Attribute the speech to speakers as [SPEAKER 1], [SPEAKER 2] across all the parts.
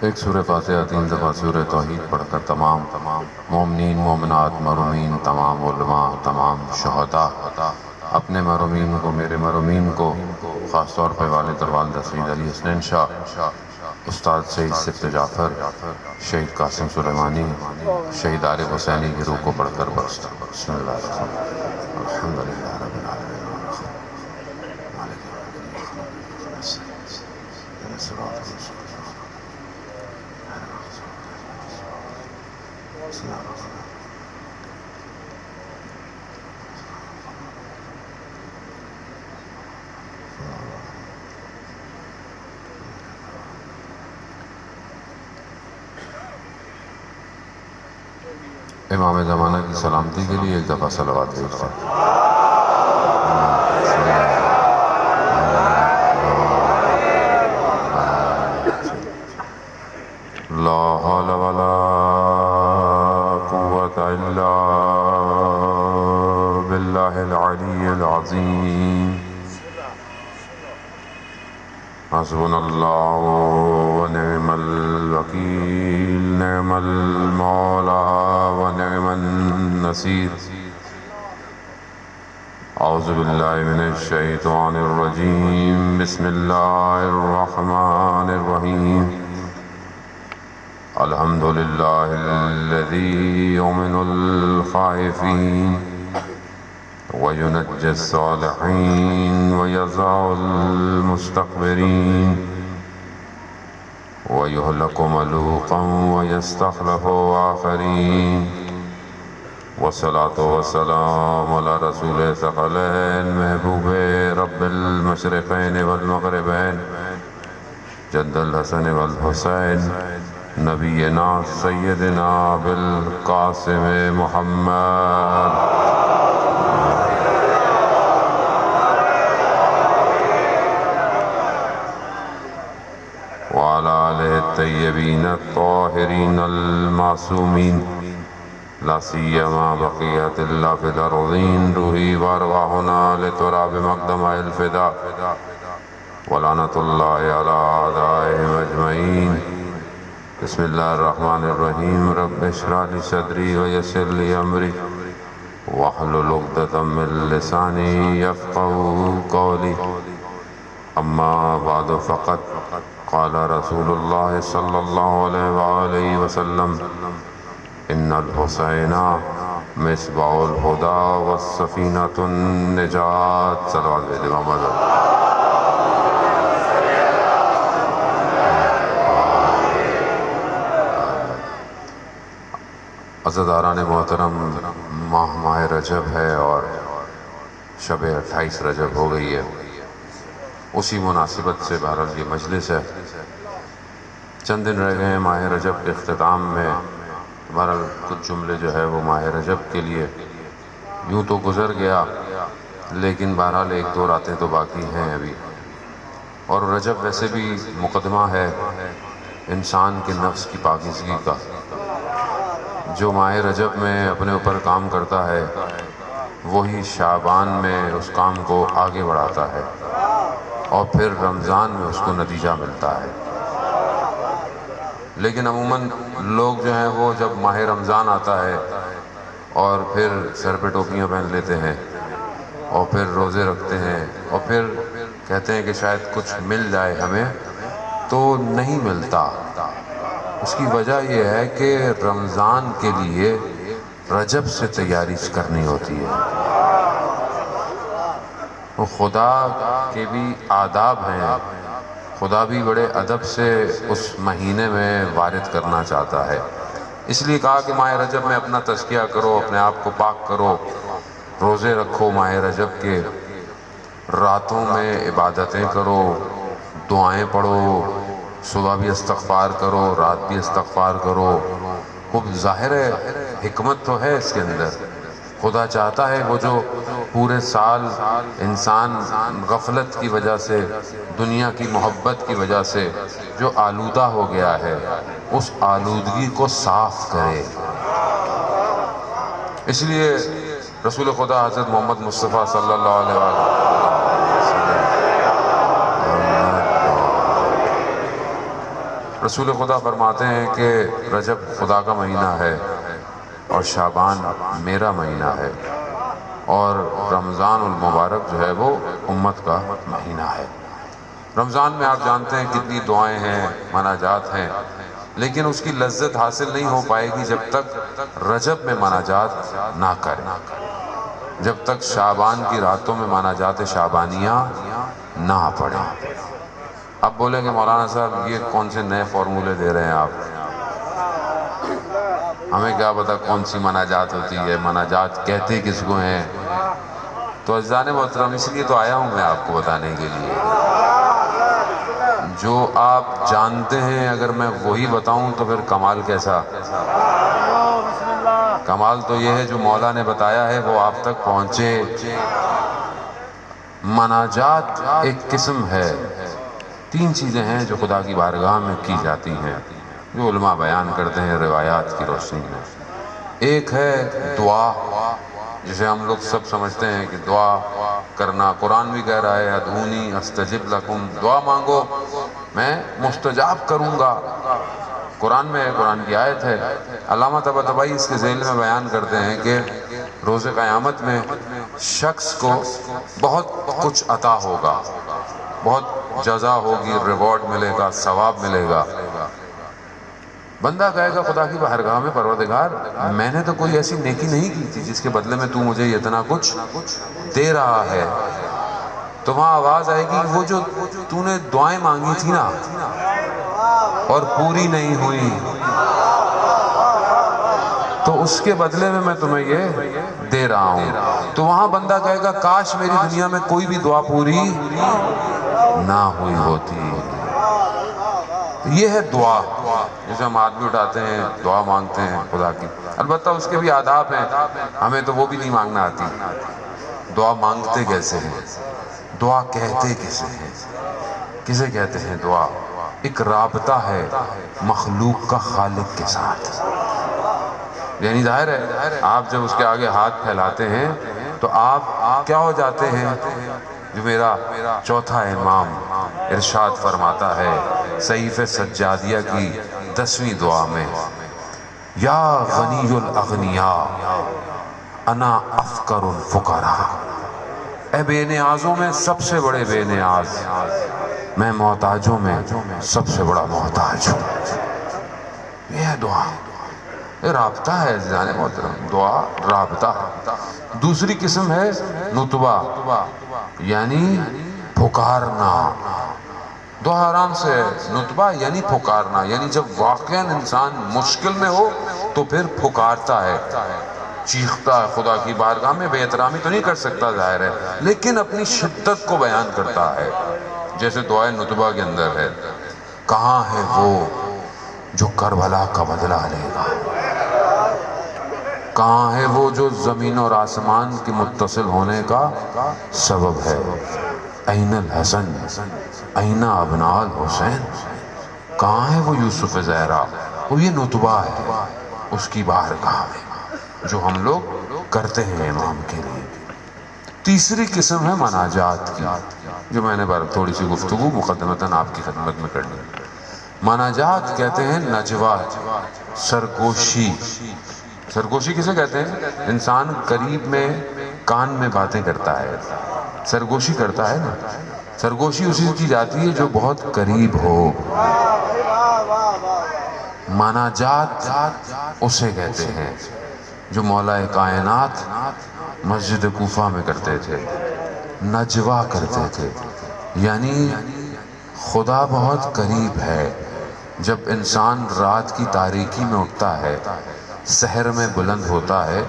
[SPEAKER 1] ایک سورہ فاتحہ 3 دفعہ سورہ توحید پڑھ کر تمام مومنین مومنات مرحومین تمام علماء تمام شہداء اپنے مرحومین کو میرے مرحومین کو خاص طور پہ والد اور والدہ سید علی حسنین شاہ استاد سید صفت جعفر شہید قاسم سلیمانی شہید عارف حسینی کی روح کو پڑھ کر بخشتا بسم اللہ الرحمن الرحیم الحمدللہ رب العالمین امام زمانہ کی سلامتی کے لیے ایک دفعہ صلوات بھیجتے ہیں لا حول ولا قوة الا باللہ العلی العظیم حسبنا اللہ ونعم الوکیل نعم المولا ونعم النصیر اعوذ باللہ من الشیطان الرجیم بسم اللہ الرحمن الرحیم الحمدللہ الذی یؤمن الخائفین وينجي الصالحين ويزع المستكبرين ويهلك ملوكا ويستخلف آخرين والصلاة والسلام على رسول ثقلين محبوب رب المشرقين والمغربين جد الحسن والحسين نبينا سيدنا بالقاسم محمد وعلى آله الطيبين الطاهرين المعصومين لا سيما بقية الله في الأرضين روحي وأرواحنا لتراب مقدم الفداء ولعنة الله على أعدائهم أجمعين بسم الله الرحمن الرحيم رب اشرح لي صدري ويسر لي أمري واحلل عقدة من لساني يفقهوا قولي أما بعد فقد قال رسول الله صلى الله عليه وآله وسلم إن الحسين مصباح الهدى والسفينة النجاة صلوات بإمام عزیزان محترم ماہ رجب ہے اور شب 28 رجب ہو گئی ہے اسی مناسبت سے بہرحال یہ مجلس ہے چند دن رہ گئے ہیں ماہ رجب کے اختتام میں بہرحال کچھ جملے جو ہے وہ ماہ رجب کے لیے یوں تو گزر گیا لیکن بہرحال ایک دو راتیں تو باقی ہیں ابھی اور رجب ویسے بھی مقدمہ ہے انسان کے نفس کی پاکیزگی کا جو ماہ رجب میں اپنے اوپر کام کرتا ہے وہی شعبان میں اس کام کو آگے بڑھاتا ہے اور پھر رمضان میں اس کو نتیجہ ملتا ہے لیکن عموماً لوگ جو ہیں وہ جب ماہ رمضان آتا ہے اور پھر سر پہ ٹوپیاں پہن لیتے ہیں اور پھر روزے رکھتے ہیں اور پھر کہتے ہیں کہ شاید کچھ مل جائے ہمیں تو نہیں ملتا اس کی وجہ یہ ہے کہ رمضان کے لیے رجب سے تیاری کرنی ہوتی ہے وہ خدا کے بھی آداب ہیں خدا بھی بڑے ادب سے اس مہینے میں وارد کرنا چاہتا ہے اس لیے کہا کہ ماہ رجب میں اپنا تزکیہ کرو اپنے آپ کو پاک کرو روزے رکھو ماہ رجب کے راتوں میں عبادتیں کرو دعائیں پڑھو صبح بھی استغفار کرو رات بھی استغفار کرو خوب ظاہر ہے حکمت تو ہے اس کے اندر خدا چاہتا ہے وہ جو پورے سال انسان غفلت کی وجہ سے دنیا کی محبت کی وجہ سے جو آلودہ ہو گیا ہے اس آلودگی کو صاف کرے اس لیے رسول خدا حضرت محمد مصطفیٰ صلی اللہ علیہ وسلم رسول خدا فرماتے ہیں کہ رجب خدا کا مہینہ ہے اور شعبان میرا مہینہ ہے، اور رمضان المبارک جو ہے وہ امت کا مہینہ ہے۔ رمضان میں آپ جانتے ہیں کتنی دعائیں ہیں، مناجات ہیں، لیکن اس کی لذت حاصل نہیں ہو پائے گی جب تک رجب میں مناجات نہ کریں، جب تک شعبان کی راتوں میں مناجات شعبانیہ نہ پڑھیں۔ اب بولیں کہ مولانا صاحب یہ کون سے نئے فارمولے دے رہے ہیں آپ، ہمیں کیا پتا کون سی مناجات ہوتی ہے، مناجات کہتے کس کو ہیں؟ تو عزیزان محترم، اس لیے تو آیا ہوں میں آپ کو بتانے کے لیے، جو آپ جانتے ہیں اگر میں وہی بتاؤں تو پھر کمال کیسا؟ کمال تو یہ ہے جو مولا نے بتایا ہے وہ آپ تک پہنچے۔ مناجات ایک قسم ہے، 3 چیزیں ہیں جو خدا کی بارگاہ میں کی جاتی ہیں، جو علماء بیان کرتے ہیں روایات کی روشنی میں۔ ایک ہے دعا، جسے ہم لوگ سب سمجھتے ہیں کہ دعا کرنا، قرآن بھی کہہ رہا ہے ادعونی استجب لکم، دعا مانگو میں مستجاب کروں گا، قرآن میں ہے، قرآن کی آیت ہے۔ علامہ طباطبائی اس کے ذیل میں بیان کرتے ہیں کہ روز قیامت میں شخص کو بہت کچھ عطا ہوگا، بہت جزا ہوگی، ریوارڈ ملے گا، ثواب ملے گا۔ بندہ کہے گا خدا کی بارگاہ میں پروردگار میں نے تو کوئی ایسی نیکی نہیں کی تھی جس کے بدلے میں تو مجھے اتنا کچھ دے رہا ہے۔ تو وہاں آواز آئے گی وہ جو تو نے دعائیں مانگی تھی نا اور پوری نہیں ہوئی، تو اس کے بدلے میں تمہیں یہ دے رہا ہوں۔ تو وہاں بندہ کہے گا کاش میری دنیا میں کوئی بھی دعا پوری نہ ہوئی ہوتی۔ یہ ہے دعا، جسے ہم ہاتھ بھی اٹھاتے ہیں، دعا مانگتے ہیں خدا کی۔ البتہ اس کے بھی آداب ہیں، ہمیں تو وہ بھی نہیں مانگنا آتی۔ دعا مانگتے کیسے ہیں، دعا کہتے کیسے ہیں، کسے کہتے ہیں دعا؟ ایک رابطہ ہے مخلوق کا خالق کے ساتھ، یعنی ظاہر ہے آپ جب اس کے آگے ہاتھ پھیلاتے ہیں تو آپ کیا ہو جاتے ہیں؟ جو میرا چوتھا امام ارشاد فرماتا ہے صحیفہ سجادیہ کی 10ویں دعا میں، یا غنی الاغنیاء انا افقر الفقراء، اے بے نیازوں میں سب سے بڑے بے نیاز، میں محتاجوں میں سب سے بڑا محتاج ہوں۔ یہ ہے دعا، یہ رابطہ ہے عزیزان محترم، دعا رابطہ۔ دوسری قسم ہے نطبہ، یعنی پھکارنا۔ دعا آرام سے، نطبہ یعنی پھکارنا، یعنی جب واقعاً انسان مشکل میں ہو تو پھر پھکارتا ہے، چیختا ہے خدا کی بارگاہ میں۔ بے احترامی تو نہیں کر سکتا ظاہر ہے، لیکن اپنی شدت کو بیان کرتا ہے، جیسے دعائے نطبہ کے اندر ہے، کہاں ہے وہ جو کربلا کا بدلہ لے گا، کہاں ہے وہ جو زمین اور آسمان کے متصل ہونے کا سبب ہے، این الحسن این ابناء الحسین، کہاں ہے وہ یوسف زہرا؟ وہ یہ نطبہ ہے اس کی بارگاہ میں جو ہم لوگ کرتے ہیں امام کے لیے۔ تیسری قسم ہے مناجات کی، جو میں نے تھوڑی سی گفتگو مقدمتاً آپ کی خدمت میں کرنی۔ مناجات کہتے ہیں نجوہ، سرگوشی۔ سرگوشی کسے کہتے ہیں؟ انسان قریب میں کان میں باتیں کرتا ہے، سرگوشی کرتا ہے نا۔ سرگوشی اسی کی جاتی ہے جو بہت قریب ہو۔ مناجات اسے کہتے ہیں جو مولا کائنات مسجد کوفہ میں کرتے تھے، نجوہ کرتے تھے، یعنی خدا بہت قریب ہے۔ جب انسان رات کی تاریکی میں اٹھتا ہے، سحر میں بلند ہوتا ہے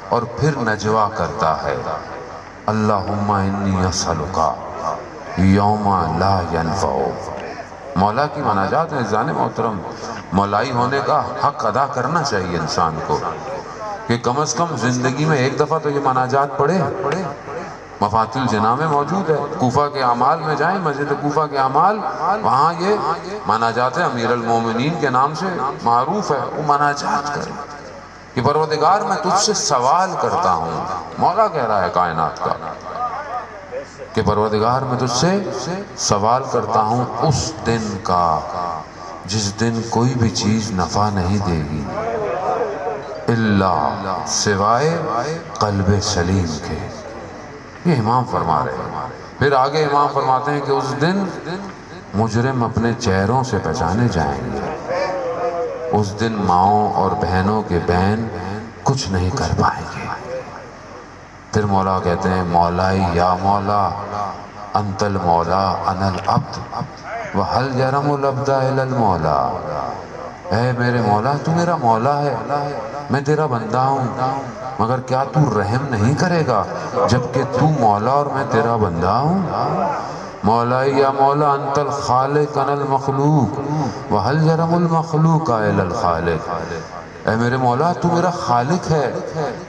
[SPEAKER 1] اور پھر نجوہ کرتا ہے، اللہم انی اسألک یوم لا ینفع۔ مولا کی مناجات میں عزیزان محترم مولائی ہونے کا حق ادا کرنا چاہیے انسان کو، کہ کم از کم زندگی میں ایک دفعہ تو یہ مناجات پڑھے۔ مفاتیح الجناح میں موجود ہے، کوفہ کے اعمال میں جائیں، مسجد کوفہ کے اعمال، وہاں یہ مناجات امیر المومنین کے نام سے معروف ہے۔ وہ مناجات کریں کہ پروردگار میں تجھ سے سوال کرتا ہوں، مولا کہہ رہا ہے کائنات کا کہ پروردگار میں تجھ سے سوال کرتا ہوں اس دن کا جس دن کوئی بھی چیز نفع نہیں دے گی اللہ سوائے قلب سلیم کے. یہ امام فرما رہے ہیں. پھر آگے امام فرماتے ہیں کہ اس دن مجرم اپنے چہروں سے پہچانے جائیں گے. اس دن ماؤں اور بہنوں کے بین کچھ نہیں کر پائیں گے. پھر مولا کہتے ہیں مولائی یا مولا انت المولا انا العبد وحل یرم العبد الا المولا. اے میرے مولا تو میرا مولا ہے، میں تیرا بندہ ہوں، مگر کیا تو رحم نہیں کرے گا جبکہ تو مولا اور میں تیرا بندہ ہوں؟ مولائی یا مولا انت الخالق انا المخلوق وحل یرم المخلوق الا الخالق. اے میرے مولا تو میرا خالق ہے،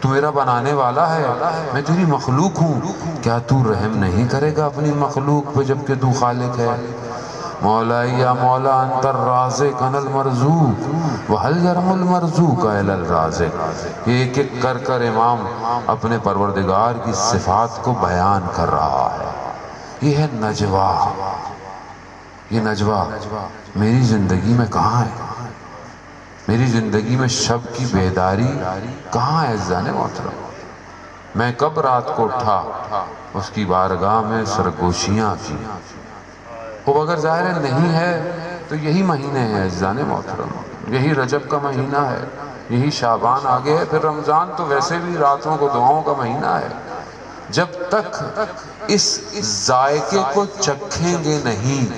[SPEAKER 1] تو میرا بنانے والا ہے، میں تیری مخلوق ہوں، کیا تو رحم نہیں کرے گا اپنی مخلوق پہ جبکہ تو خالق ہے؟ مولائی یا مولا انت الرازق انا المرزوق وحل یرم المرزوق الا الرازق. یہ ایک ایک کر کر امام اپنے پروردگار کی صفات کو بیان کر رہا ہے. یہ ہے نجوہ. یہ نجوہ میری زندگی میں کہاں ہے؟ میری زندگی میں شب کی بیداری کہاں ہے عزیزان محترم؟ میں کب رات کو اٹھا اس کی بارگاہ میں سرگوشیاں کی. وہ اگر ظاہر نہیں ہے تو یہی مہینے ہیں عزیزان محترم. یہی رجب کا مہینہ ہے، یہی شعبان آگے ہے، پھر رمضان تو ویسے بھی راتوں کو دعاؤں کا مہینہ ہے. جب تک اس ذائقے کو چکھیں گے نہیں،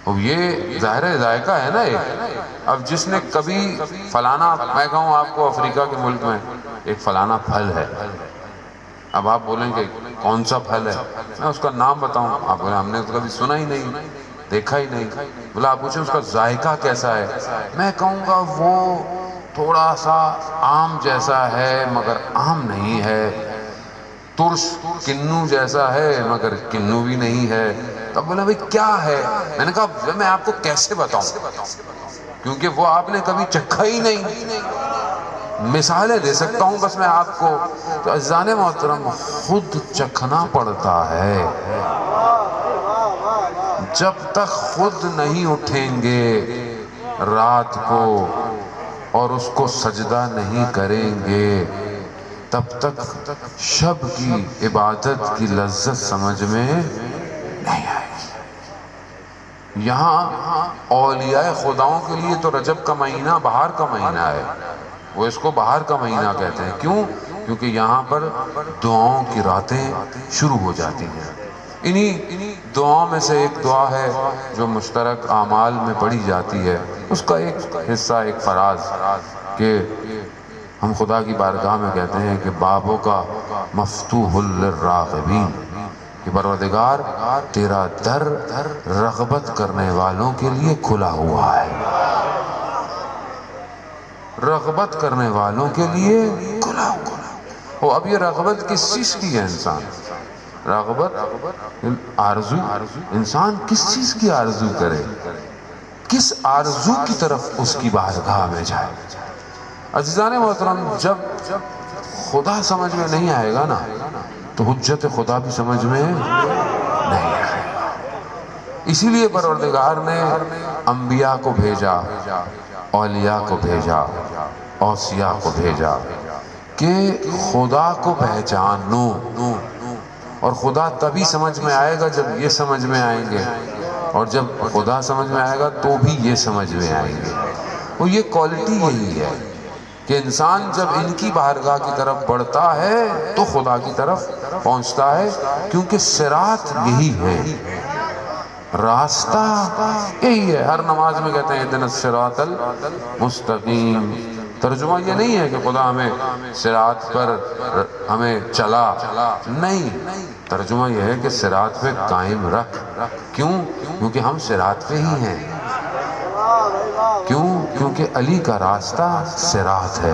[SPEAKER 1] اب یہ ظاہر ذائقہ ہے نا ایک. اب جس نے کبھی فلانا، میں کہوں آپ کو افریقہ کے ملک میں ایک فلانا پھل ہے، اب آپ بولیں کہ کون سا پھل ہے، میں اس کا نام بتاؤں، آپ بولیں ہم نے تو کبھی سنا ہی نہیں، دیکھا ہی نہیں. بولا آپ پوچھیں اس کا ذائقہ کیسا ہے، میں کہوں گا وہ تھوڑا سا آم جیسا ہے مگر آم نہیں ہے، ترش کنو جیسا ہے مگر کنو بھی نہیں ہے. تب بولا بھئی کیا ہے؟ میں نے کہا میں آپ کو کیسے بتاؤں، کیونکہ وہ آپ نے کبھی چکھا ہی نہیں. مثالیں دے سکتا ہوں بس میں آپ کو. تو عزیزان محترم خود چکھنا پڑتا ہے. جب تک خود نہیں اٹھیں گے رات کو اور اس کو سجدہ نہیں کریں گے تب تک شب کی عبادت کی لذت سمجھ میں نہیں آئے گی. یہاں اولیاء خداؤں کے لیے تو رجب کا مہینہ بہار کا مہینہ ہے. وہ اس کو بہار کا مہینہ کہتے ہیں. کیوں؟ کیونکہ یہاں پر دعاؤں کی راتیں شروع ہو جاتی ہیں. انہی دعاؤں میں سے ایک دعا ہے جو مشترک اعمال میں پڑھی جاتی ہے. اس کا ایک حصہ، ایک فراز کہ ہم خدا کی بارگاہ میں کہتے ہیں کہ بابوں کا مفتوح للراغبین، کہ پروردگار تیرا در رغبت کرنے والوں کے لیے کھلا ہوا ہے. رغبت کرنے والوں کے لیے کھلا ہوا ہے. اب یہ رغبت کس چیز کی ہے؟ انسان رغبت آرزو، انسان کس چیز کی آرزو کرے، کس آرزو کی طرف اس کی بارگاہ میں جائے. عزیزان محترم جب خدا سمجھ میں نہیں آئے گا نا تو حجت خدا بھی سمجھ میں نہیں آئے گا. اسی لیے پروردگار نے انبیاء کو بھیجا، اولیاء کو بھیجا، اوصیاء کو بھیجا کہ خدا کو پہچانو. اور خدا تبھی سمجھ میں آئے گا جب یہ سمجھ میں آئیں گے، اور جب خدا سمجھ میں آئے گا تو بھی یہ سمجھ میں آئیں گے. وہ یہ کوالٹی یہی ہے کہ انسان جب ان کی بارگاہ کی طرف بڑھتا ہے تو خدا کی طرف پہنچتا ہے. کیونکہ صراط یہی ہے، راستہ یہی ہے. ہر نماز میں کہتے ہیں اہدنا الصراط المستقیم. ترجمہ یہ نہیں ہے کہ خدا ہمیں صراط پر ہمیں چلا، نہیں، ترجمہ یہ ہے کہ صراط پہ قائم رکھ. کیوں؟ کیونکہ ہم صراط پہ ہی ہیں. کیوں؟ کیونکہ علی کا راستہ صراط ہے،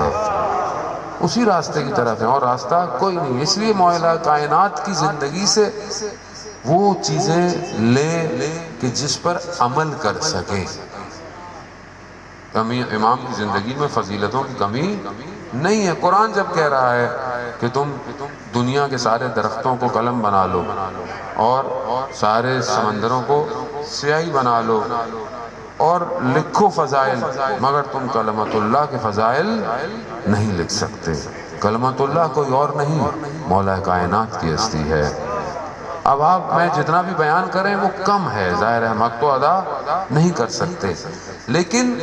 [SPEAKER 1] اسی راستے کی طرف ہے اور راستہ کوئی نہیں. اس لیے مولا کائنات کی زندگی سے وہ چیزیں لے کہ جس پر عمل کر سکے. امام کی زندگی میں فضیلتوں کی کمی نہیں ہے. قرآن جب کہہ رہا ہے کہ تم دنیا کے سارے درختوں کو قلم بنا لو اور سارے سمندروں کو سیاہی بنا لو اور لکھو فضائل، مگر تم کلمت اللہ کے فضائل نہیں لکھ سکتے۔ کلمت اللہ کوئی اور نہیں، مولا کائنات کی ہستی ہے۔ اب آپ میں جتنا بھی بیان کریں وہ کم ہے، ظاہر ہے ہم حق تو ادا نہیں کر سکتے، لیکن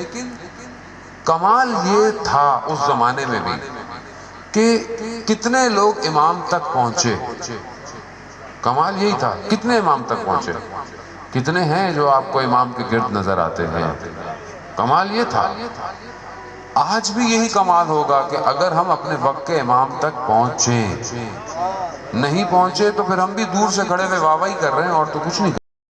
[SPEAKER 1] کمال یہ تھا اس زمانے میں بھی کہ کتنے لوگ امام تک پہنچے۔ کمال یہی تھا، کتنے امام تک پہنچے، کتنے ہیں جو آپ کو امام کے گرد نظر آتے ہیں۔ کمال یہ تھا۔ آج بھی یہی کمال ہوگا کہ اگر ہم اپنے وقت کے امام تک پہنچیں، نہیں پہنچے تو پھر ہم بھی دور سے کھڑے ہوئے واہ واہی کر رہے ہیں اور تو کچھ نہیں۔